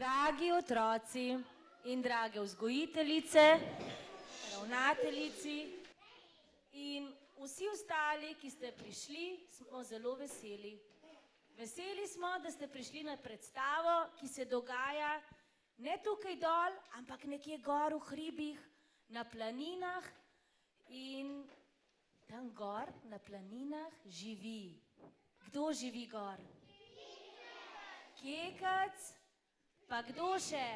Dragi otroci in drage vzgojiteljice, ravnateljici in vsi ostali, ki ste prišli, smo zelo veseli. Veseli smo, da ste prišli na predstavo, ki se dogaja ne tukaj dol, ampak nekje gor v hribih, na planinah in tam gor na planinah živi. Kdo živi gor? Kekec, pa kdo še?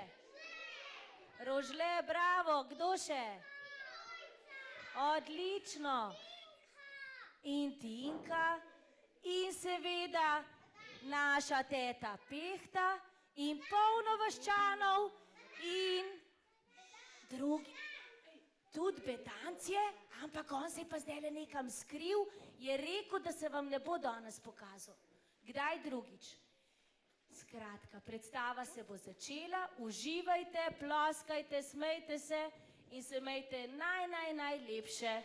Rožle, bravo, kdo še? Odlično. In Tinka in seveda naša teta Pehta in polno vaščanov in drugi. Tudi Betanc je, ampak on se je pa zdajle nekam skril, je rekel, da se vam ne bo danes pokazal. Kdaj drugič? Skratka, predstava se bo začela, uživajte, ploskajte, smejte se in se imejte najlepše.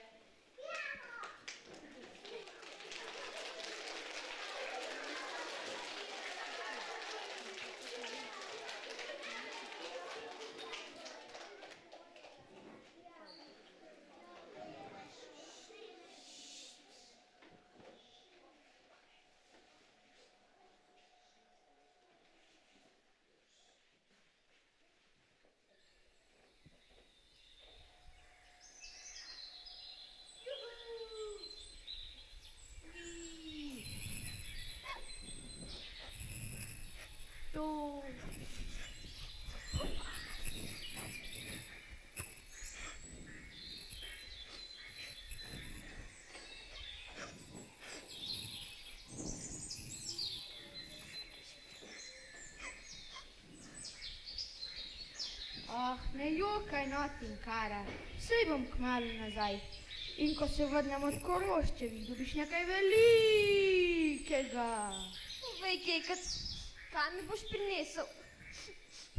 Ne jokaj, no, Tinkara, saj bom kmalu nazaj. In ko se vrnem od Koroščevih, dobiš nekaj velikega. Povej, Kekec, kaj mi boš prinesel?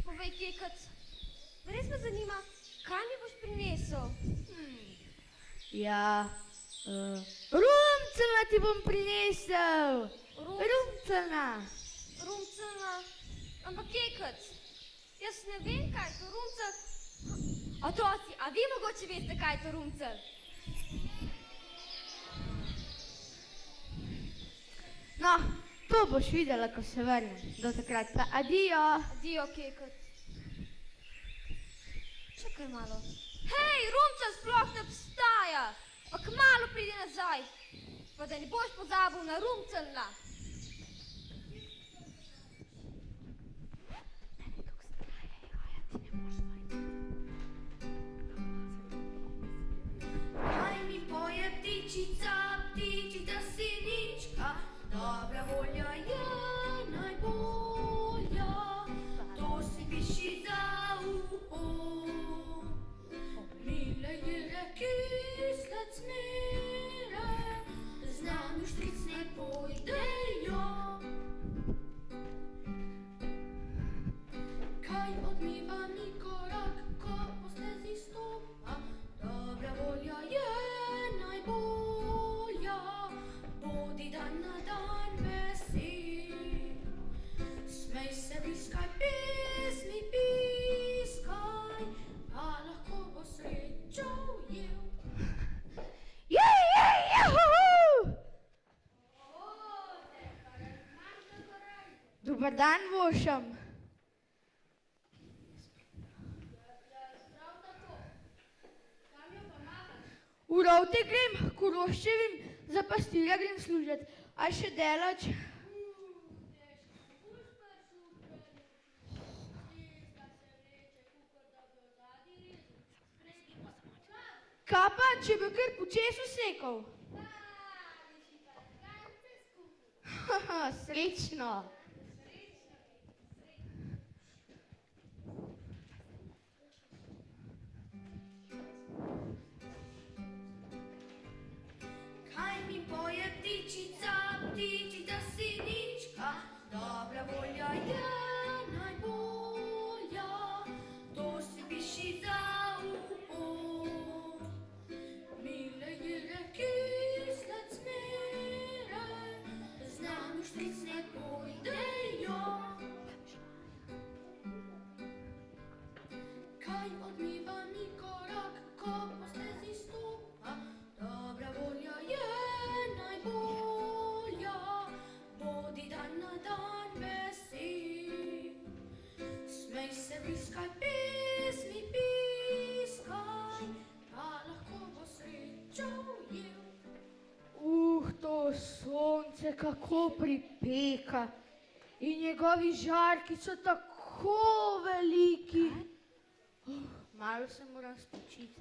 Povej, Kekec, res me zanima, kaj mi boš prinesel? Rumcela ti bom prinesel. Rumcela. Rumcela? Ampak Kekec, jaz ne vem, kaj je to rumcel. Otroci, a vi mogoče veste, kaj je to rumcel? No, to boš videla, ko se vrnem. Do takrat pa adijo. Adijo, Kekec. Čakaj malo. Hej, rumcel sploh ne obstaja. Pa kmalu pridi nazaj. Pa da ne boš pozabil na rumcela. Ptičica sinička, dobra volja je najbolja, to si piši za uho. Mile je kislec mire, z nami štric ne pojdejo. Kaj odmiva mi korak, ko po stezi stopa, dobra volja je najbolja, bodi dan na dan vesel. Smej se, viskaj, pesmi piskaj, pa lahko bo srečo ujel. Dober dan, vošem. V Rovte grem, k Koroščevim, za pastirja grem služit. A še delač? Kaj pa, če bi kar počesu sekal? Srečno. Ptičica sinička, dobra volja je najbolja, to si piši za uho. Mile je kislec mire, z nami štric ne pojdejo. se kako pripeka. In njegovi žarki so tako veliki. Malo se moram spočiti.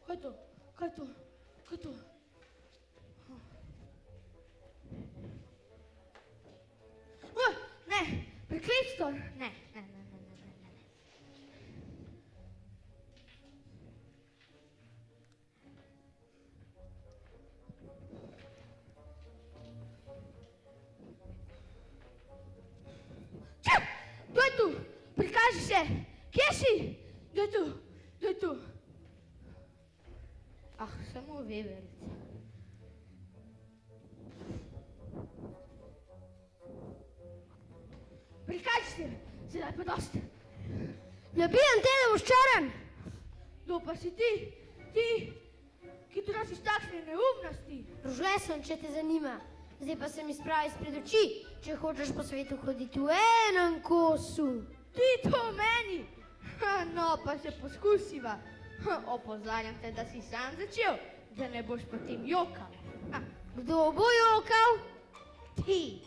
Kaj je to? Kaj je to? Kaj je to? Ne, prekletstvo. Ne. Kdo je tu? Prikaži se. Kje si? Kdo je tu? Kdo je tu? Ah, samo veverica. Prikaži se. Sedaj pa dosti. Ne bijem te, da boš čaren. Kdo pa si ti? Ti, ki trosiš takšne neumnosti. Rožle sem, če te zanima. Zdaj pa se mi spravi izpred oči, če hočeš po svetu hoditi v enem kosu. Ti to meni? No, pa se poskusiva. Opozarjam te, da si sam začel, da ne boš potem jokal. Kdo bo jokal? Ti.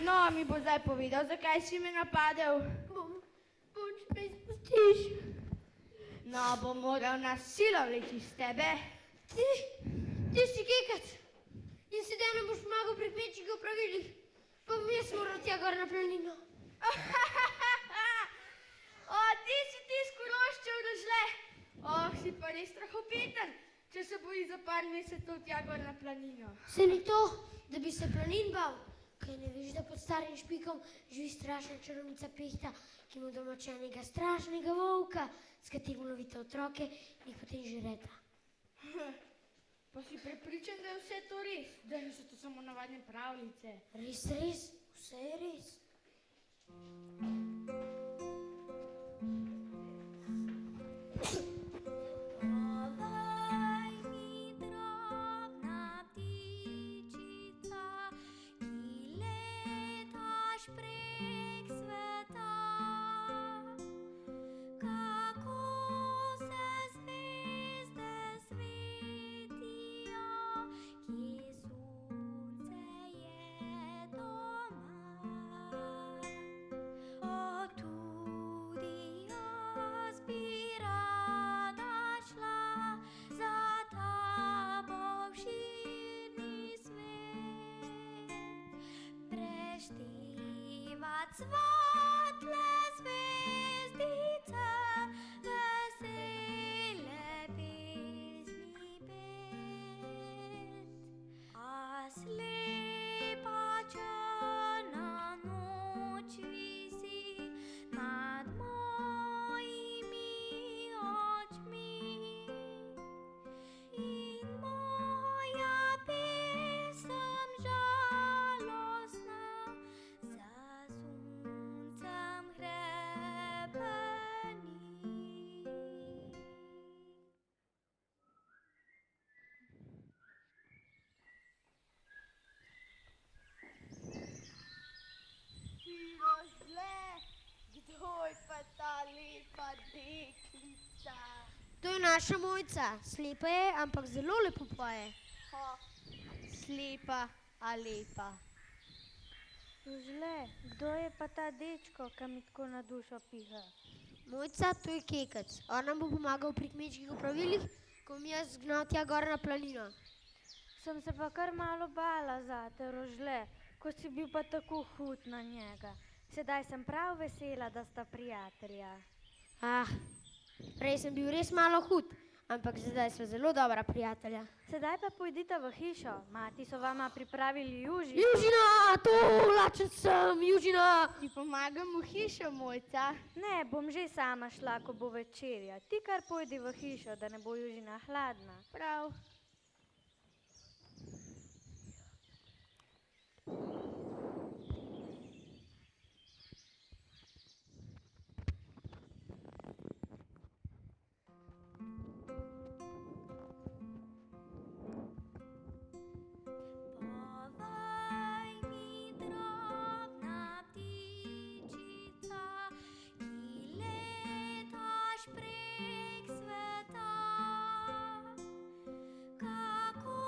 No, mi bo zdaj povedal, zakaj si me napadel. Bom, če me izpustiš. No, bom moral na silo vleči z tebe. Ti si kekac. In sedaj ne boš pomagal pri kmečjih opravilih. Pa bom jaz moral tja gor na planino. O, ti si ti skoroščev Rožle. Si pa res strahopeten, če se boji za par mesecev tja gor na planino. Se ni to, da bi se planin bal? Kaj ne veš, da pod starim špikom živi strašna čarovnica Pehta, ki ima domačenega strašnega volka, s katerim lovita otroke in jih potem žreta. Pa si prepričan, da je vse to res, da niso to samo navadne pravljice. Res, vse je res. Cvatle zvezdice, vesele pesmi pet, a slepa črna noč visi nad mojimi očmi in moja pesem žalostna deklica. To je naša Mojca. Slepa je, ampak zelo lepo poje. Slepa, a lepa. Rožle, kdo je pa ta dečko, ki mi tako na dušo piha? Mojca, to je kekec. On nam bo pomagal pri kmečkih opravilih, ko bom jaz gnal tja gor na planino. Sem se pa kar malo bala zate, Rožle, ko si bil pa tako hud na njega. Sedaj sem prav vesela, da sta prijatelja. Prej sem bil res malo hud, ampak zdaj sva zelo dobra prijatelja. Sedaj pa pojdite v hišo. Mati so vama pripravili juži. Južina, to lačen sem, Južina! Ti pomagam v hišo, Mojca. Ne, bom že sama šla, ko bo večerja. Ti kar pojdi v hišo, da ne bo južina hladna. Prav. Povej mi, drobna ptičica, ki letaš prek sveta, kako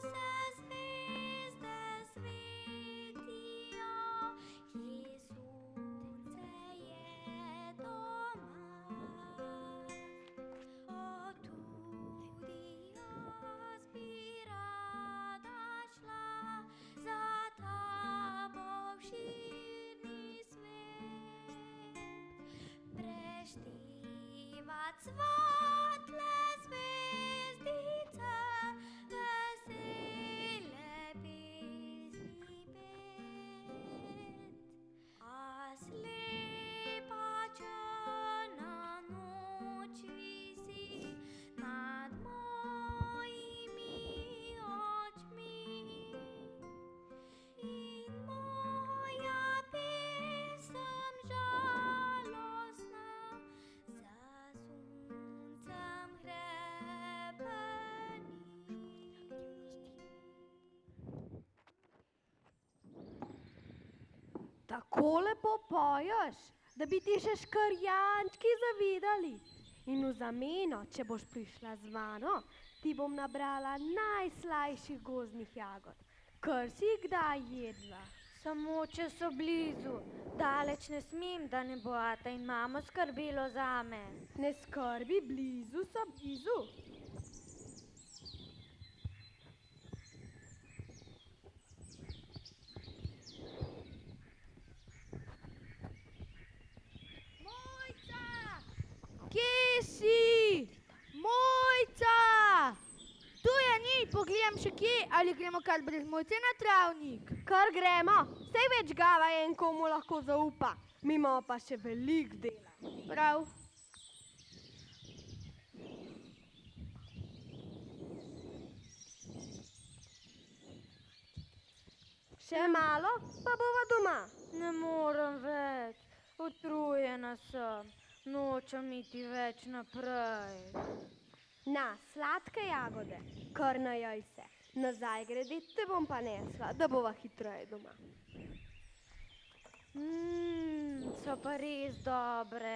se zvezde svetijo, kje sonce je doma. O, tudi jaz bi rada šla za tabo v širni svet, preštevat svetle zvezdice, vesele pesmi pet. A slepa črna noč visi nad mojimi očmi in moja pesem žalostna za suncem hrebeni. Tako lepo poješ, da bi ti še škrjančki zavidali. In v zameno, če boš prišla z mano, ti bom nabrala najslajših gozdnih jagod, kar si jih kdaj jedla. Samo če so blizu. Daleč ne smem, da ne bo ata in mamo skrbelo zame. Ne skrbi, blizu so blizu. Kje si? Mojca! Tu je ni, pogledam še kje, ali gremo kar brez Mojce na travnik. Kar gremo, sej več gava je en, komu lahko zaupa. Mi imamo pa še veliko dela. Prav. Še malo, pa bova doma. Ne morem več. Utrujena sem. Nočem iti več naprej. Na, sladke jagode, kar najej se. Nazaj grede te bom pa nesla, da bova hitreje doma. So pa res dobre.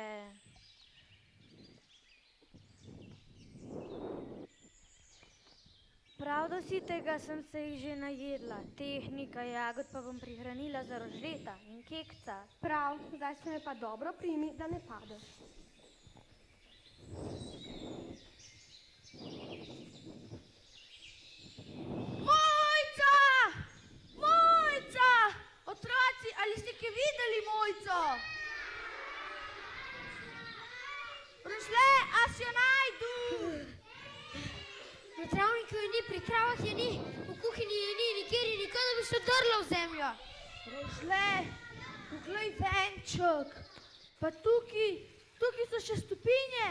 Prav do sitega sem se jih že najedla. Tehnika jagod pa bom prihranila za rožeta in kekca. Prav, zdaj se me pa dobro primi, da ne padeš. Mojca! Mojca! Otroci, ali ste kje videli Mojco? Rožle, a si jo najdu? Na travniku je ni, pri kravah je ni, v kuhinji je ni, nikjer je nikoli, da bi se drla v zemljo. Rožle, poglej venček. Pa tukaj so še stopinje.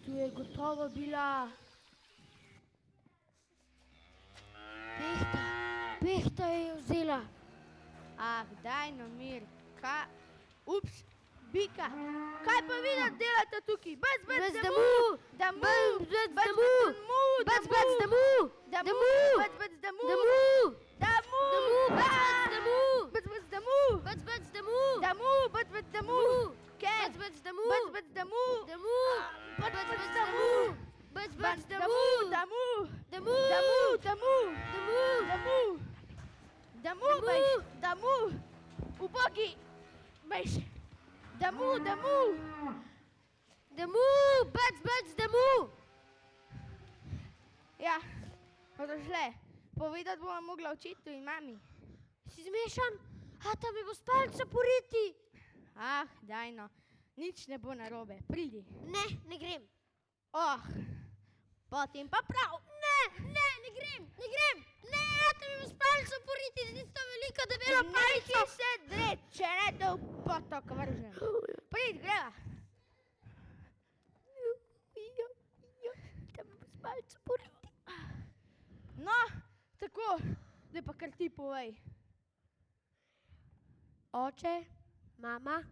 Tu je gotovo bila. Pehta je vzela. Ah, daj no mir. Ups, bika. Kaj pa vi delate tukaj? Bec, Bec, damu! Damu! Bec, Bec, damu! damu! Bec, bec, damu! Damu! Bec, bec, damu! Damu! Damu! Bec, bec, damu! Bec, bec, damu! Bec, bec, damu! Damu! Bec, bec, damu! Ken! Bec, bec, damu! Bec, bec, damu! Damu! Bec, Bec, bec, bec, damu! Bec, bec, damu! Damu! Damu! Damu! Damu! Damu! Damu! Damu, veš, damu! Ubogi, veš, damu! Damu! Bec, bec, damu! Ja, Rožle, povedati bova mogla očetu in mami. Si zmešan? Ata mi bo s palca poriti. Ah, daj no, nič ne bo narobe, pridi. Ne, ne grem. Oh, potem pa prav. Ne grem, ne, te mi s palcem poriti z tisto veliko debelo Nehaj palco. se dret, če ne te v potok vržem. Prid, greva. Te mi s palcem poriti. No, tako, zdaj pa kar ti povej. Oče, mama,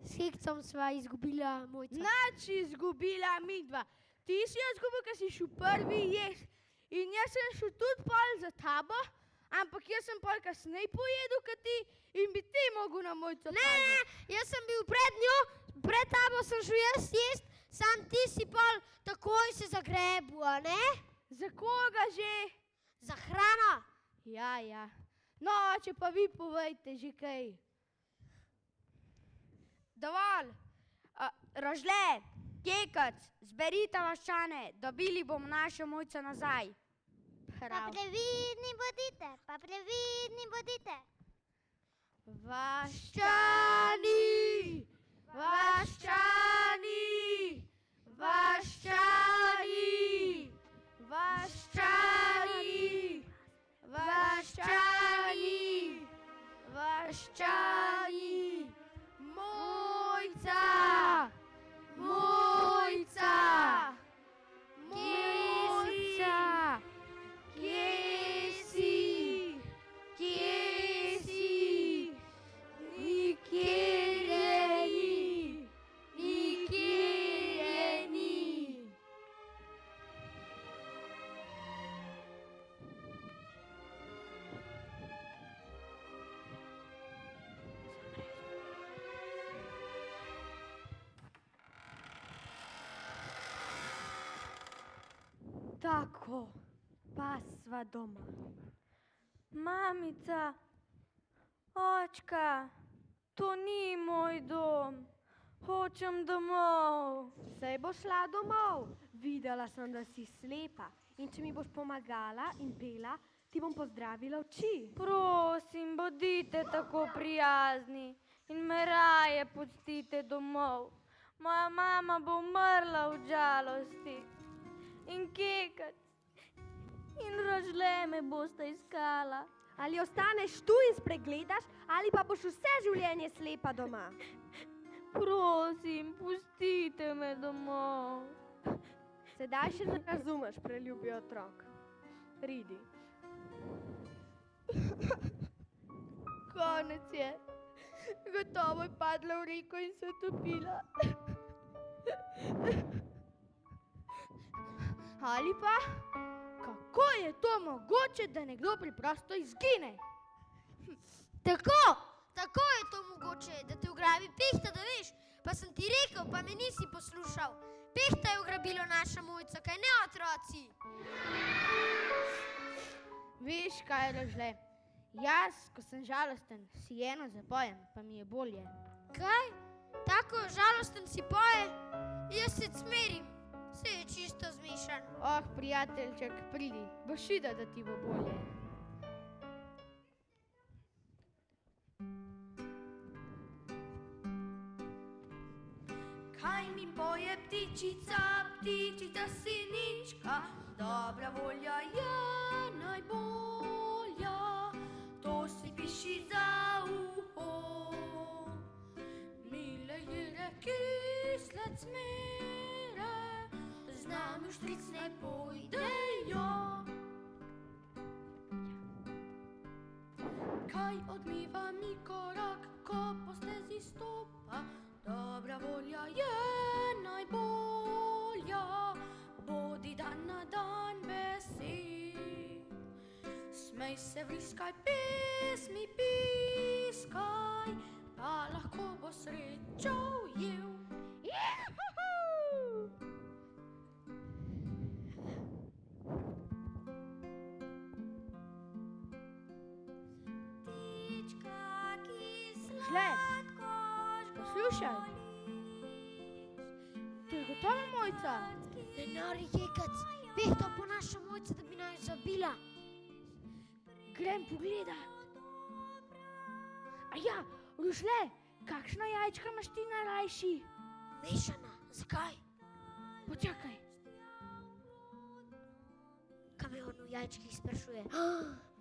s Hekcom sva izgubila mojca. Nač izgubila midva. Ti si jo izgubil, ker si šel prvi jesti. In jaz sem šel tudi pol za tabo, ampak jaz sem pol kasneje pojedel, kot ti, in bi ti mogel na mojco Ne, jaz sem bil pred njo, pred tabo sem šel jaz jest, sam ti si pol takoj se zagrebu, a ne? Za koga že? Za hrano. Ja. No, če pa vi povejte že kaj. Dovolj. Rožle, Kekac, zberite vaščane, dobili bomo našo mojco nazaj. Prav. previdni bodite. Vaščani, vaščani, vaščani, vaščani, vaščani, vaščani, mojca, mojca, mojca, kje si, nikjer je ni, nikjer je ni. Tako, pa sva doma. Mamica, očka, to ni moj dom. Hočem domov. Sej boš šla domov. Videla sem, da si slepa. In če mi boš pomagala in pela, ti bom pozdravila oči. Prosim, bodite tako prijazni in me raje pustite domov. Moja mama bo umrla v žalosti. In Kekac in Rožle me bosta iskala. Ali ostaneš tu in spregledaš, ali pa boš vse življenje slepa doma. Prosim, pustite me domov. Sedaj še ne razumeš, preljubi otrok. Pridi. Konec je. Gotovo je padla v reko in se utopila. Ali pa, kako je to mogoče, da nekdo preprosto izgine? Tako je to mogoče, da te ugrabi pehta, da veš. Pa sem ti rekel, pa me nisi poslušal. Pehta je ugrabilo naša mojca, kaj ne otroci? Veš, kaj je Rožle? Jaz, ko sem žalosten, si eno zapojem, pa mi je bolje. Kaj? Tako žalosten si poje? Jaz se cmerim, vse je čisto zmišan. Oh, prijateljček, pridi, boš videl, da ti bo bolje. Kaj mi poje ptičica, ptičica sinička, dobra volja je najbolja, to si piši za uho. Mile jere, kisle cmere, z nami v štric ne pojdejo. Kaj odmiva mi korak, ko po stezi stopa, dobra volja je najbolja, bodi dan na dan vesel. Smej se, vriskaj, pesmi piskaj, pa lahko bo srečo ujel. Žle, poslušaj. To je gotovo mojca. Ne nori Kekac, pehta po naša mojca, da bi naj zabila. Grem pogledat. A ja, Rožle, kakšna jajčka imaš ti najrajši? Mešana, zakaj? Počakaj. Kaj me on v jajčkih sprašuje?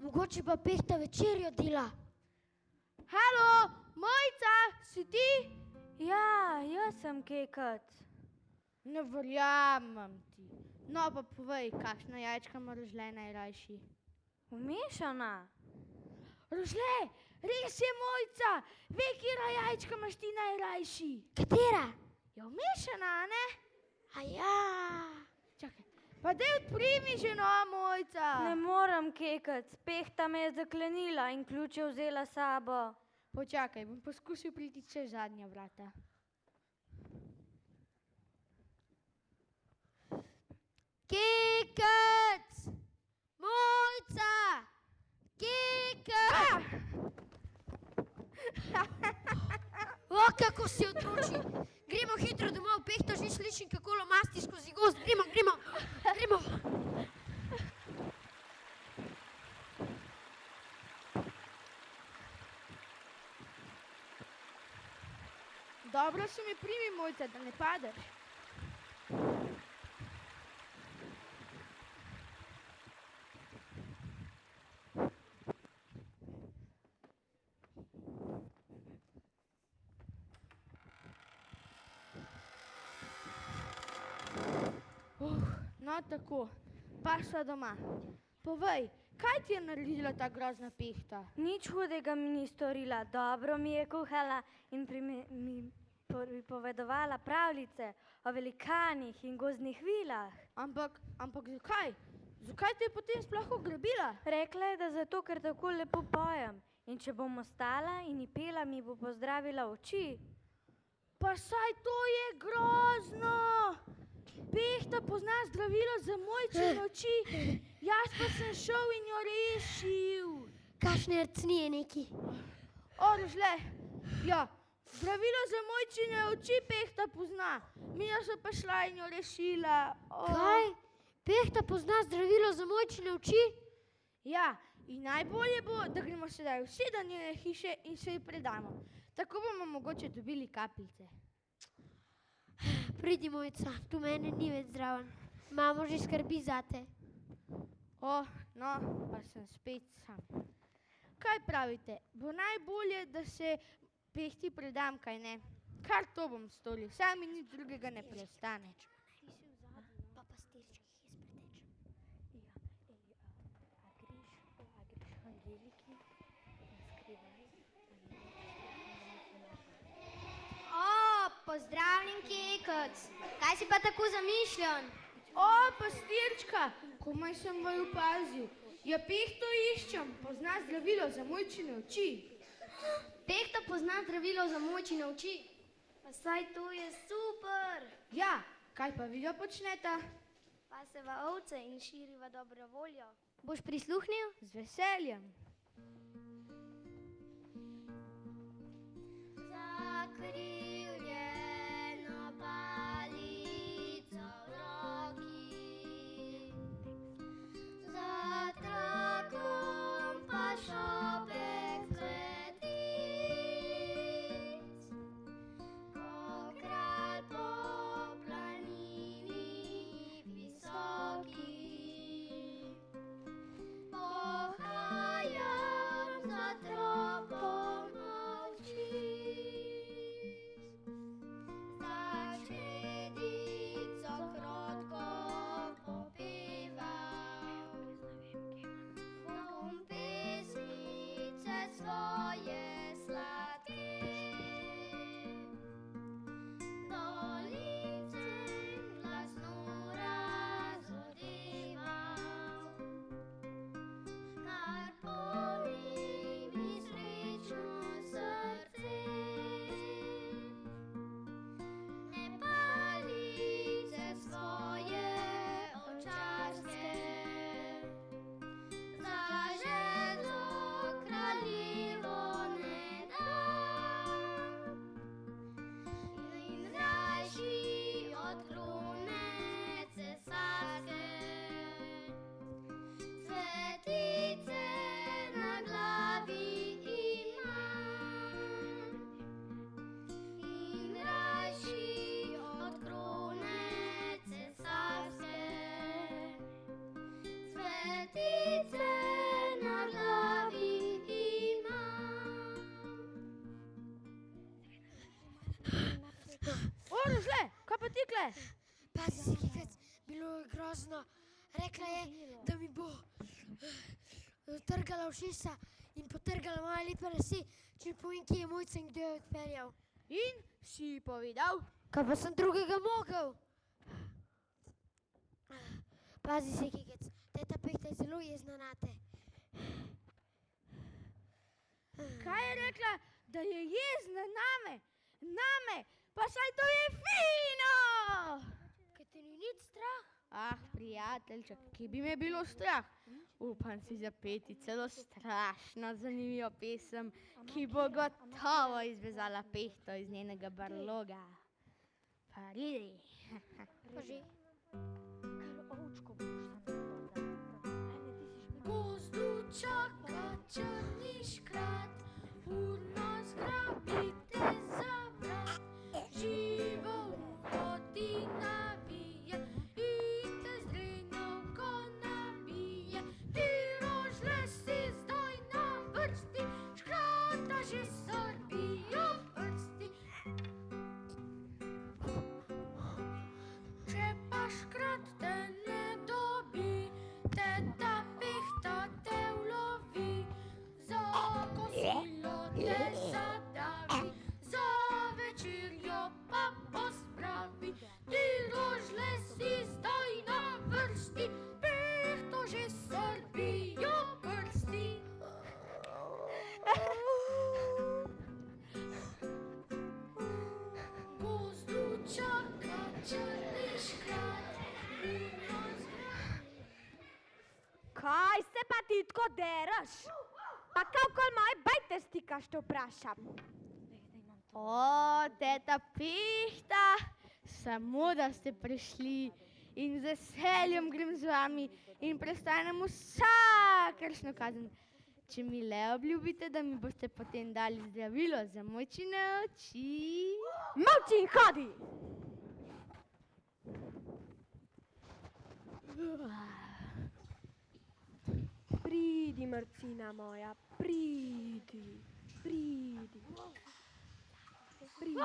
Mogoče pa Pehta večerjo dela. Halo, Mojca, si ti? Ja, jaz sem Kekac. Ne verjamem ti. No pa povej, kakšna jajčka ima Rožle najrajši? Vmešana. Rožle, res je Mojca, ve, katera jajčka imaš ti najrajši. Katera? Je vmešana, a ne? A ja. Čakaj, pa daj odprimi že, no, Mojca. Ne morem, Kekac. Pehta me je zaklenila in ključe vzela s sabo. Počakaj, bom poskusil priti čez zadnja vrata. Kekac! Mojca! Kekac! O, kako si otroči! Gremo hitro domov, Pehta že slišim, kako lomasti skozi gozd. Gremo! Dobro se mi primi, Mojca, da ne padeš. No tako, pa sva doma. Povej, kaj ti je naredila ta grozna Pehta? Nič hudega mi ni storila, dobro mi je kuhala in mi pripovedovala pravljice o velikanih in gozdnih vilah. Ampak zakaj? Zakaj te je potem sploh ugrabila? Rekla je, da zato, ker tako lepo pojem in če bom ostala in ji pela, mi bo pozdravila oči. Pa saj to je grozno! Pehta pozna zdravilo za Mojčine oči, jaz pa sem šel in jo rešil. Kakšne rcnije neki. O, Rožle, ja, zdravilo za Mojčine oči Pehta pozna, Mija so pa šla in jo rešila. Kaj? Pehta pozna zdravilo za Mojčine oči? Ja, in najbolje bo, da gremo sedaj vsi do njene hiše in se ji predamo. Tako bomo mogoče dobili kapljice. Pridi, Mojca, tu mene ni več zraven. Mamo že skrbi zate. O, no, pa sem spet sam. Kaj pravite, bo najbolje, da se Pehti predam, kaj ne? Kar to bom storil, saj mi nič drugega ne preostane. Pa pastirček jih je Pozdravljen, Kekac. Kaj si pa tako zamišljen? O, pastirčka, komaj sem vaju opazil. Ja, Pehto iščem, pozna zdravilo za Mojčine oči. Pehta pozna zdravilo za Mojčine oči? Pa saj to je super. Ja, kaj pa vidjo počneta? Paseva ovce in širiva dobro voljo. Boš prisluhnil? Z veseljem. Zakrivljeno palico v roki, za trakom pa šopek cvetic, ko kralj po planini visoki pohajam za tropom molči. Za žedlo kraljivo ne da. tikle? Pazi si, Kekec, bilo je grozno. Rekla je, da mi bo trgala ušesa in potrgala moje lepe lase, če mi povem, kje je Mojca in kdo je odpeljal. In si ji povedal? Kaj pa sem drugega mogel? Pazi se, Kekec, teta Pehta je zelo jezna nate. Kaj je rekla, da je jezna name? Name, pa saj to je fino! Kaj te ni nič strah? Ah, prijateljček, ki bi me bilo strah. Upam si zapeti celo strašno zanimivo pesem, ki bo gotovo izvezala Pehto iz njenega brloga. Pridi. Pa že. Gozdu čaka črni škrat, urno zgrabite za vrat. Živo urodi navije, ite zdrenjavko nabije. Ti rožle si zdaj na vrsti, škrata že srbijo prsti. Če pa škrat te ne dobi, teta Pehta te ulovi. Za kosilo te zadavi, za večerjo pa pospravi. Ti rožle si zdaj na vrsti, Pehto že srbijo prsti. Gozdu čaka črni škrat, urno Kaj se pa ti tako deraš? Pa kako moje bajte stikaš, to vprašam. O, teta Pehta, samo da ste prišli in z veseljem grem z vami in prestanem vsakršno kazen. Če mi le obljubite, da mi boste potem dali zdravilo za Mojčine oči. Molči in hodi! Pridi, Marcina moja, pridi, pridi. Pridi.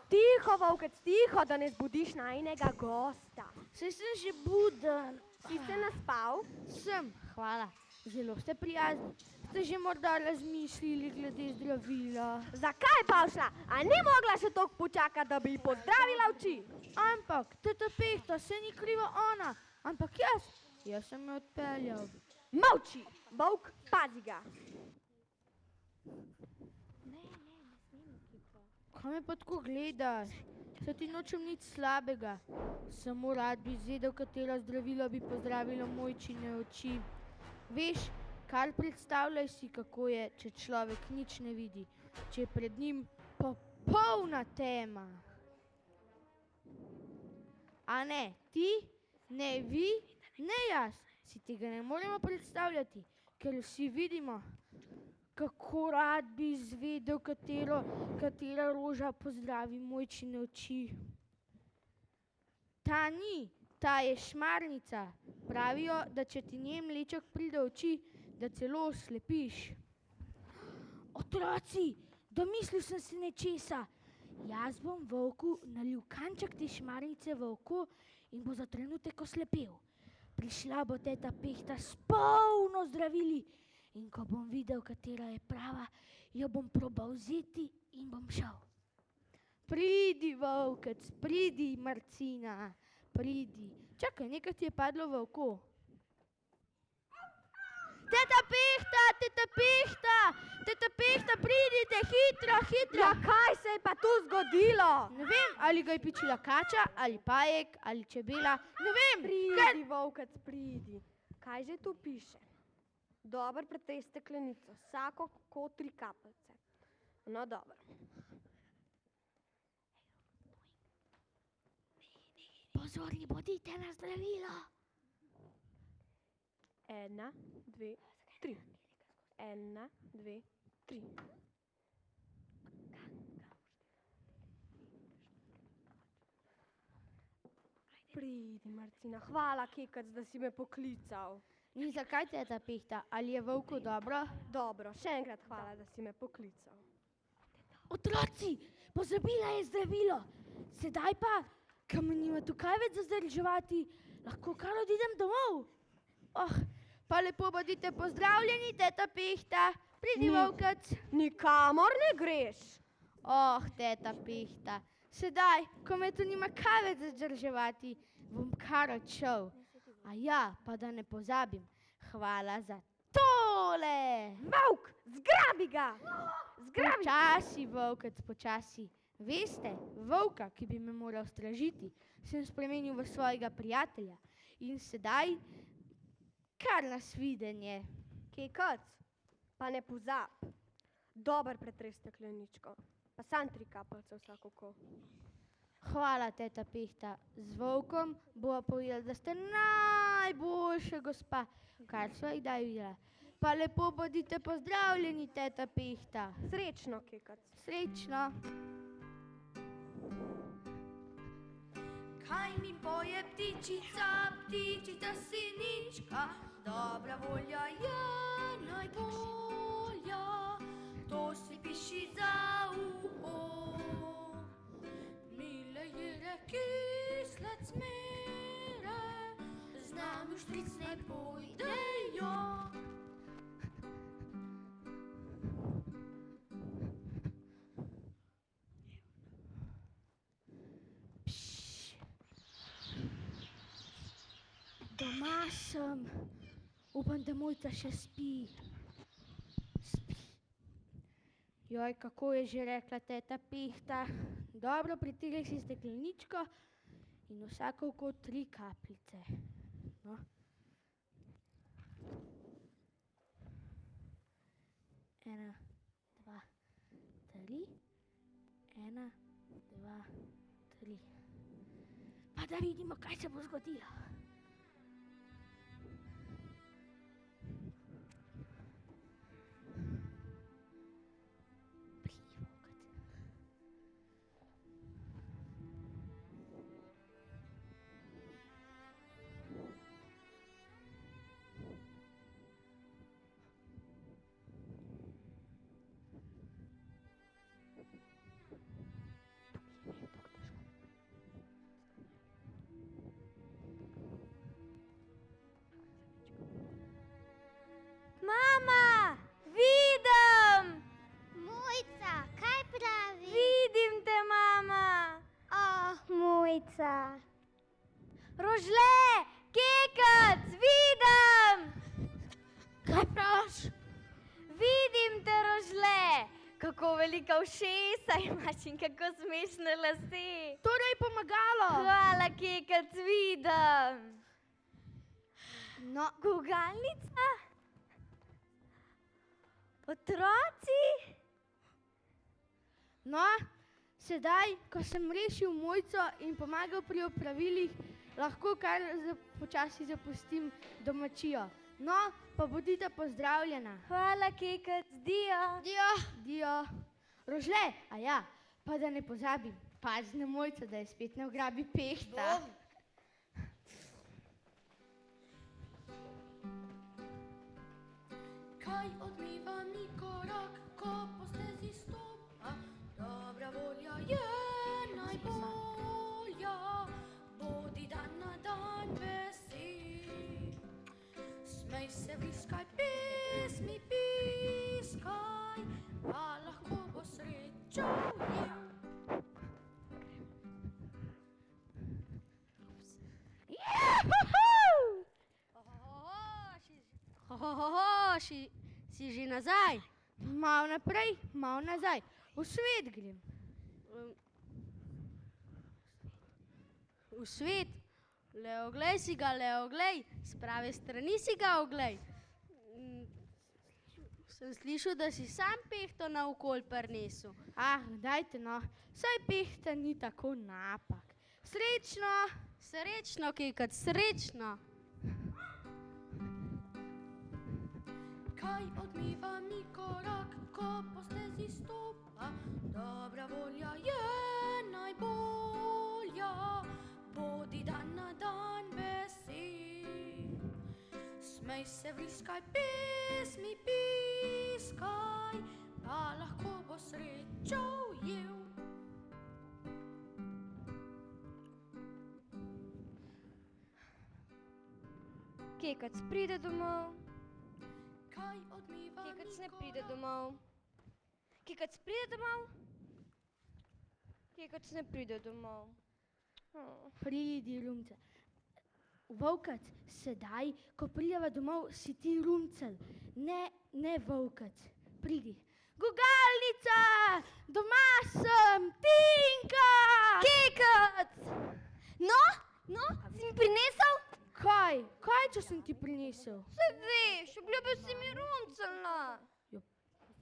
Tiho, volkec, tiho, da ne zbudiš najinega gosta. Saj sem že buden. Si se naspal? Sem, hvala. Zelo ste prijazni. Ste že morda razmislili glede zdravila? Zakaj pa šla? A ni mogla še toliko počakati, da bi ji pozdravila oči? Ampak, teta Pehta, se ni kriva ona, ampak jaz sem jo odpeljal. Molči, volk, pazi ga. Kaj me pa tako gledaš? Saj ti nočem nič slabega. Samo rad bi izvedel, katera zdravila bi pozdravila Mojčine oči. Veš, kar predstavljaj si, kako je, če človek nič ne vidi, če je pred njim popolna tema. A ne, ti, ne vi, ne jaz, si tega ne moremo predstavljati, ker vsi vidimo, kako rad bi izvedel, katera roža pozdravi Mojčine oči. Ta ni, ta je šmarnica. Pravijo, da če ti njen mleček pride v oči, da celo oslepiš. Otroci, domislil sem se nečesa. Jaz bom volku nalil kanček te šmarnice v oko in bo za trenutek oslepel. Prišla bo teta Pehta s polno zdravili in ko bom videl, katera je prava, jo bom probal vzeti in bom šel. Pridi, volkec, pridi, Marcina, pridi. Čakaj, nekaj ti je padlo v oko. Teta Pehta, teta Pehta, teta Pehta, pridite, hitro, hitro. Ja, kaj se je pa tu zgodilo? Ne vem, ali ga je pičila kača, ali pajek, ali čebela, ne vem. Pridi, volkec, pridi. Kaj že tu piše? Dober pretej steklenico, vsako ko 3 kapljice. No, dobro. Pozorni bodite na zdravilo. 1, 2, 3. 1, 2, 3. Pridi, Marcina, hvala, Kekec, da si me poklical. In zakaj teta Pehta? Ali je volku dobro? Dobro, še enkrat hvala, da si me poklical. Otroci, pozabila je zdravilo. Sedaj pa Kaj me nima tukaj več zadrževati, lahko kar odidem domov. Pa lepo bodite pozdravljeni, teta Pihta. Pridi, volkec. Nikamor ne greš. Teta Pihta, sedaj, ko me tu nima kaj več zadrževati, bom kar odšel. A ja, pa da ne pozabim, hvala za tole. Volk, zgrabi ga! Počasi, volkec, počasi. Veste, volka, ki bi me moral stražiti, sem spremenil v svojega prijatelja. In sedaj, kar nasvidenje. Kekac, pa ne pozab. Dober pretres stekleničko, pa sam 3 kapljice vsak oko. Hvala, teta Pihta. Z volkom bova povedala, da ste najboljša gospa, kar sva jih daj videla. Pa lepo bodite pozdravljeni, teta Pihta. Srečno, Kekac. Srečno. Kaj mi poje ptičica, ptičica sinička, dobra volja je najbolja, to si piši za uho. Mile je kisle cmere, z nami v štric ne pojdejo. Doma sem. Upam, da Mojca še spi. Joj, kako je že rekla teta Pihta. Dobro, pritigli si stekleničko in vsako oko 3 kapljice. No. Ena, dva, tri. Ena, dva, tri. Pa da vidimo, kaj se bo zgodilo. Mama, vidim! Mojca, kaj pravi? Vidim te, mama! Mojca. Rožle, Kekac, vidim! Kaj praviš? Vidim te, Rožle! Kako velika ušesa imaš in kako smešne lase. Torej pomagalo. Hvala, Kekac, vidim! No, Gugalnica? Otroci? no, sedaj, ko sem rešil Mojco in pomagal pri opravilih, lahko kar počasi zapustim domačijo. No, pa bodite pozdravljena. Hvala, Kekac, dio! Dio. Rožle, a ja, pa da ne pozabim, pazi na Mojco, da je spet ne ugrabi Pehta. Kaj odmiva mi korak, ko po stezi stopa, dobra volja je najbolja, bodi dan na dan vesel. Smej se, viskaj, pesmi piskaj, pa lahko bo srečo imel. Si že nazaj? Malo naprej, malo nazaj. V svet grem. V svet? Le oglej si ga, le oglej. S prave strani si ga oglej. Sem slišal, da si sam Pehto naokol prinesel. Dajte no, saj Pehta ni tako napak. Srečno! Srečno, Kekac, srečno. Kaj odmiva mi korak, ko po stezi stopa, dobra volja je najbolja, bodi dan na dan vesel. Smej se, vriskaj, pesmi piskaj, pa lahko bo srečo ujel. Kekac pride domov. Kaj odmiva Kekac ne pride domov. Kekac pride domov. Kekac ne pride domov. Pridi, Rumcel. Volkac, sedaj, ko prideva domov, si ti Rumcel. Ne Volkac. Pridi. Gugalnica! Doma sem! Tinka! Kekac! No, si mi prinesel? Kaj? Kaj, če sem ti prinesel? Saj veš, obljubil si mi Rumcelna.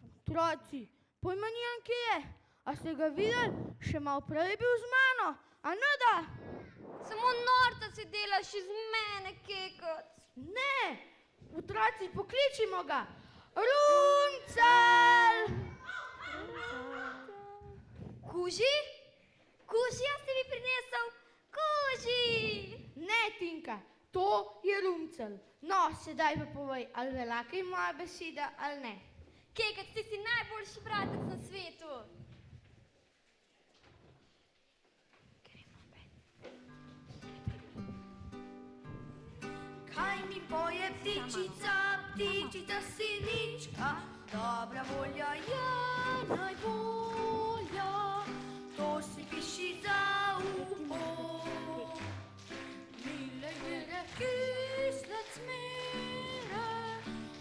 Otroci, pojma nijem, kje je. A ste ga videli? Še malo prej je bil z mano. A ne da? Samo norca si delaš iz mene, Kekac. Ne! Otroci, pokličimo ga. Rumcel! Kuži? Kuži, jaz si mi prinesel? Kuži! Ne, Tinka, to je Rumcel. No, sedaj pa povej, ali velja kaj moja beseda ali ne. Kekac, ti si najboljši bratec na svetu. Kaj mi poje ptičica, ptičica sinička, dobra volja je najbolja, to si piši za uho. Mile igre, kisle cmere,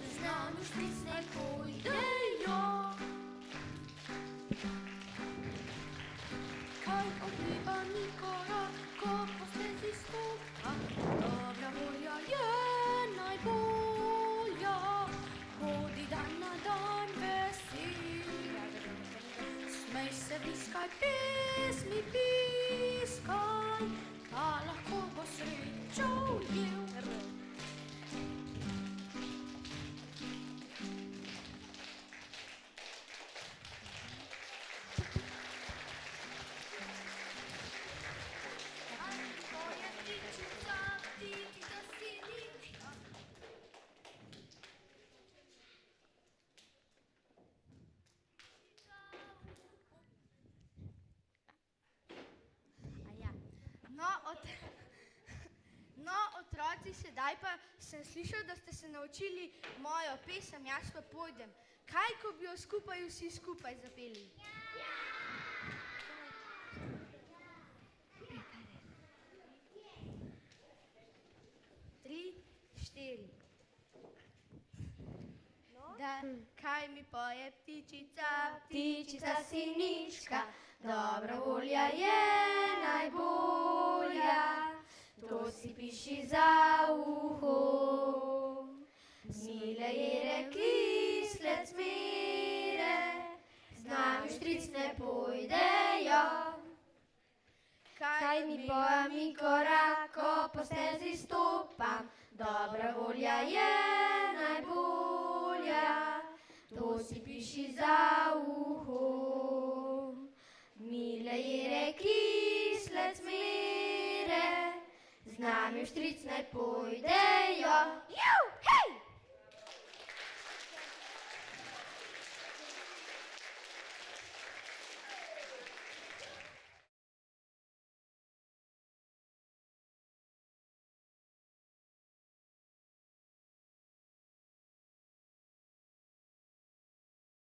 z nami špicne pojdejo. Kaj odliva mi korak, ko po stezi stopa, dobra volja je najbolja, hodi dan na dan vesel. Smej se, viskaj, pesmi piskaj, pa lahko bo srečo ujel. No, otroci, sedaj pa sem slišal, da ste se naučili mojo pesem, jaz pa pojdem. Kaj, ko bi jo skupaj vsi skupaj zapeli? Tri, štiri. Da, kaj mi poje ptičica, ptičica sinička, dobra volja je najbolja, to si piši za uho. Mile jere, kisle cmere, z nami štric ne pojdejo. Kaj mi poje mi korak, ko po stezi stopam, dobra volja je najbolja, to si piši za uho. Mile jere, kisle cmere, z nami vštric ne pojdejo. Juh!